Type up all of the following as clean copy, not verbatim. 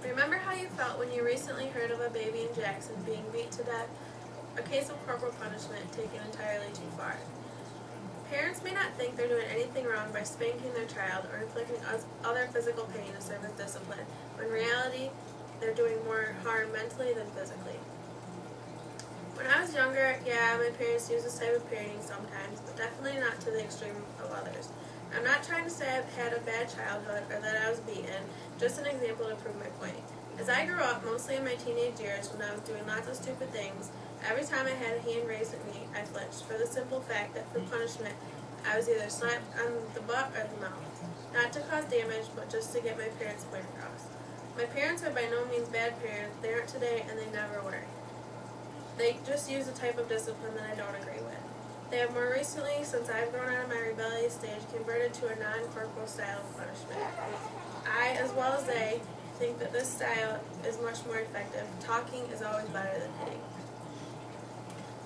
Remember how you felt when you recently heard of a baby in Jackson being beat to death? A case of corporal punishment taken entirely too far. Parents may not think they're doing anything wrong by spanking their child or inflicting other physical pain to serve as discipline, when in reality, they're doing more harm mentally than physically. When I was younger, yeah, my parents used this type of parenting sometimes, but definitely not to the extreme of others. I'm not trying to say I've had a bad childhood or that I was beaten, just an example to prove my point. As I grew up, mostly in my teenage years when I was doing lots of stupid things, every time I had a hand raised at me, I flinched, for the simple fact that for punishment, I was either slapped on the butt or the mouth. Not to cause damage, but just to get my parents' point across. My parents are by no means bad parents, they aren't today and they never were. They just use a type of discipline that I don't agree with. They have more recently, since I've grown out of my rebellious stage, converted to a non-corporal style of punishment. I, as well as they, think that this style is much more effective. Talking is always better than hitting.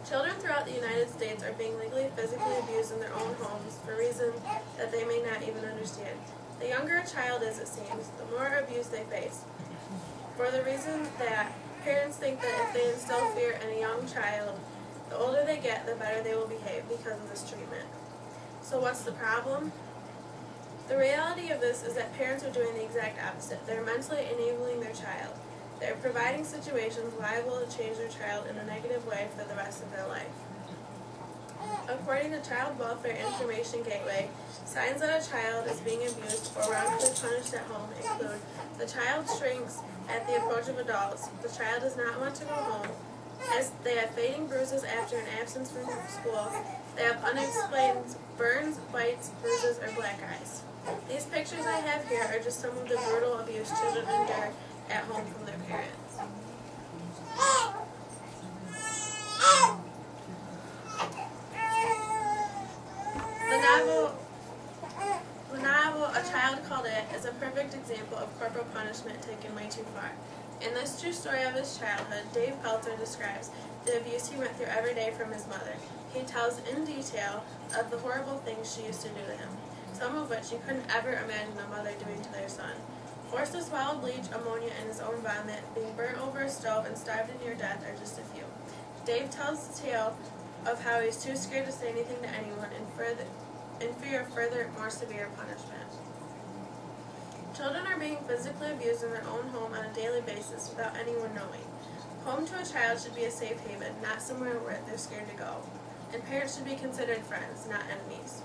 Children throughout the United States are being legally physically abused in their own homes for reasons that they may not even understand. The younger a child is, it seems, the more abuse they face. For the reason that parents think that if they instill fear in a young child, the older they get, the better they will behave because of this treatment. So what's the problem? The reality of this is that parents are doing the exact opposite. They're mentally enabling their child. They're providing situations liable to change their child in a negative way for the rest of their life. According to Child Welfare Information Gateway, signs that a child is being abused or wrongfully punished at home include the child shrinks at the approach of adults, the child does not want to go home, as they have fading bruises after an absence from school, they have unexplained burns, bites, bruises, or black eyes. These pictures I have here are just some of the brutal abuse children endure at home from their parents. The novel A Child Called It is a perfect example of corporal punishment taken way too far. In this true story of his childhood, Dave Pelzer describes the abuse he went through every day from his mother. He tells in detail of the horrible things she used to do to him, some of which you couldn't ever imagine a mother doing to their son. Forced to swallow bleach, ammonia, and his own vomit, being burnt over a stove, and starved to near death are just a few. Dave tells the tale of how he was too scared to say anything to anyone in fear of further, more severe punishment. Children are being physically abused in their own home on a daily basis without anyone knowing. Home to a child should be a safe haven, not somewhere where they're scared to go. And parents should be considered friends, not enemies.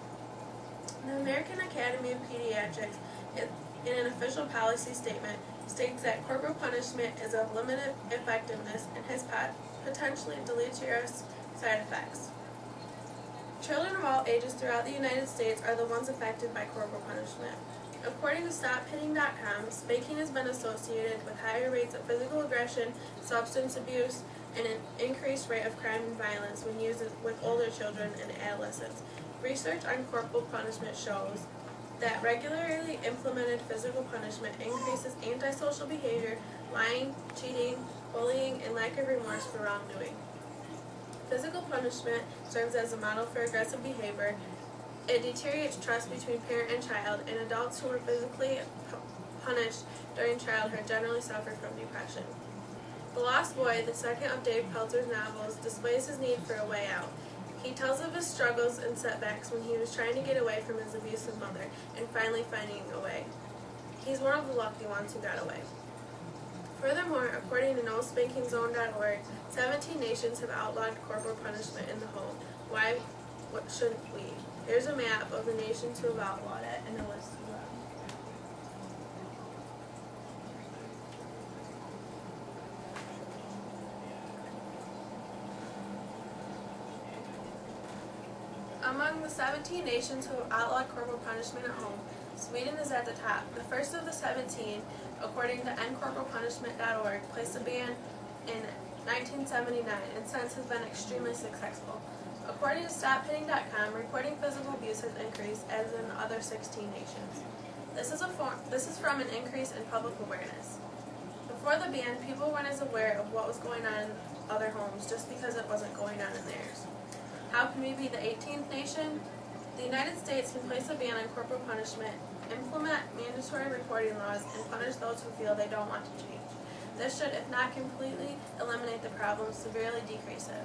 The American Academy of Pediatrics, in an official policy statement, states that corporal punishment is of limited effectiveness and has potentially deleterious side effects. Children of all ages throughout the United States are the ones affected by corporal punishment. According to StopHitting.com, spanking has been associated with higher rates of physical aggression, substance abuse, and an increased rate of crime and violence when used with older children and adolescents. Research on corporal punishment shows that regularly implemented physical punishment increases antisocial behavior, lying, cheating, bullying, and lack of remorse for wrongdoing. Physical punishment serves as a model for aggressive behavior. It deteriorates trust between parent and child, and adults who were physically punished during childhood generally suffer from depression. The Lost Boy, the second of Dave Pelzer's novels, displays his need for a way out. He tells of his struggles and setbacks when he was trying to get away from his abusive mother and finally finding a way. He's one of the lucky ones who got away. Furthermore, according to NoSpankingZone.org, 17 nations have outlawed corporal punishment in the home. Why shouldn't we? Here's a map of the nations who have outlawed it and a list of them. Among the 17 nations who have outlawed corporal punishment at home, Sweden is at the top. The first of the 17, according to endcorporalpunishment.org, placed a ban in 1979 and since has been extremely successful. According to StopHitting.com, reporting physical abuse has increased, as in the other 16 nations. This is from an increase in public awareness. Before the ban, people weren't as aware of what was going on in other homes just because it wasn't going on in theirs. How can we be the 18th nation? The United States can place a ban on corporal punishment implement mandatory reporting laws, and punish those who feel they don't want to change. This should, if not completely eliminate the problem, severely decrease it.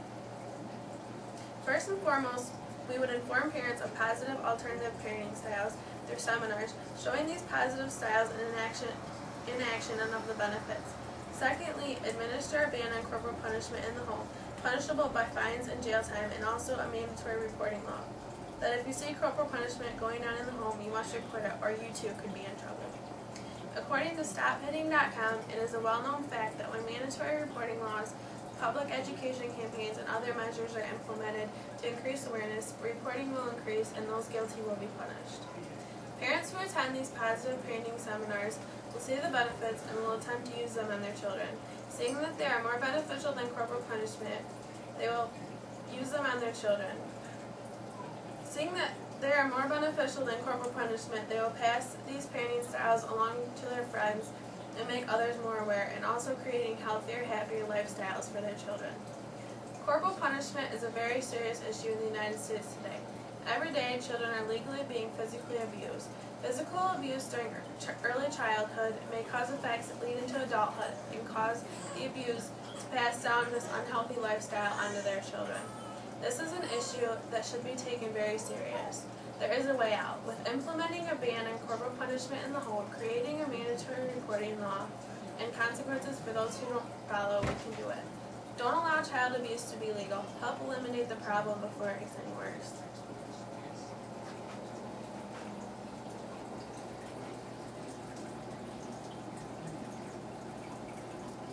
First and foremost, we would inform parents of positive alternative parenting styles through seminars, showing these positive styles in action and of the benefits. Secondly, administer a ban on corporal punishment in the home, punishable by fines and jail time, and also a mandatory reporting law. That if you see corporal punishment going on in the home, you must report it, or you too could be in trouble. According to StopHitting.com, it is a well-known fact that when mandatory reporting laws, public education campaigns, and other measures are implemented to increase awareness, reporting will increase and those guilty will be punished. Parents who attend these positive parenting seminars will see the benefits and will attempt to use them on their children. Seeing that they are more beneficial than corporal punishment, they will use them on their children. Seeing that they are more beneficial than corporal punishment, they will pass these parenting styles along to their friends and make others more aware, and also creating healthier, happier lifestyles for their children. Corporal punishment is a very serious issue in the United States today. Every day, children are legally being physically abused. Physical abuse during early childhood may cause effects that lead into adulthood and cause the abuse to pass down this unhealthy lifestyle onto their children. This is an issue that should be taken very serious. There is a way out, with implementing a ban on corporal punishment in the home, creating a mandatory reporting law, and consequences for those who don't follow. We can do it. Don't allow child abuse to be legal. Help eliminate the problem before it gets any worse.